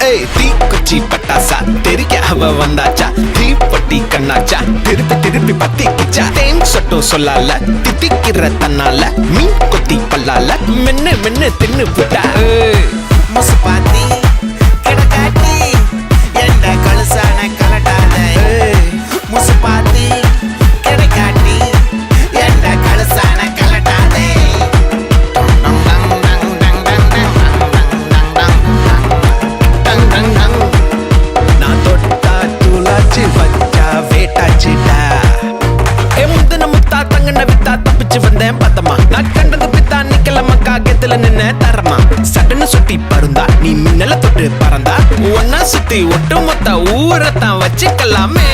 தீக்குச்சி பட்டாசா தெரிக்க அவ வந்தாச்சா தீப்பட்டி கண்ணாச்சா திருப்பி திருப்பி பத்திக்கிச்சா தேன் சொட்டும் சொல்லால தித்திக்கிற தன்னால மீன் கொத்தி பல்லால மென்னு மென்னு தின்னு விட்டா முசு பாத்தி கிடக்காட்டி எந்த கழுசான கலட்டாத முசு பாத்தி கிடக்காட்டி எந்த கழுசான கலட்டாதே நான் தொட்டா தூளாச்சு வச்சா வேட்டாச்சுடா முந்தின முத்தா தங்கன வித்தா தப்பிச்சு வந்தேன் பத்தமா நான் கண்டது பித்தா நிக்கலமா காக்கத்துல நின்ன தரமா சட்டுன்னு சுத்தி பருந்தா நீ மின்னல தொட்டு பறந்தா ஒன்னா சுத்தி ஒட்டு மொத்த ஊரத்தான் வச்சுக்கலாமே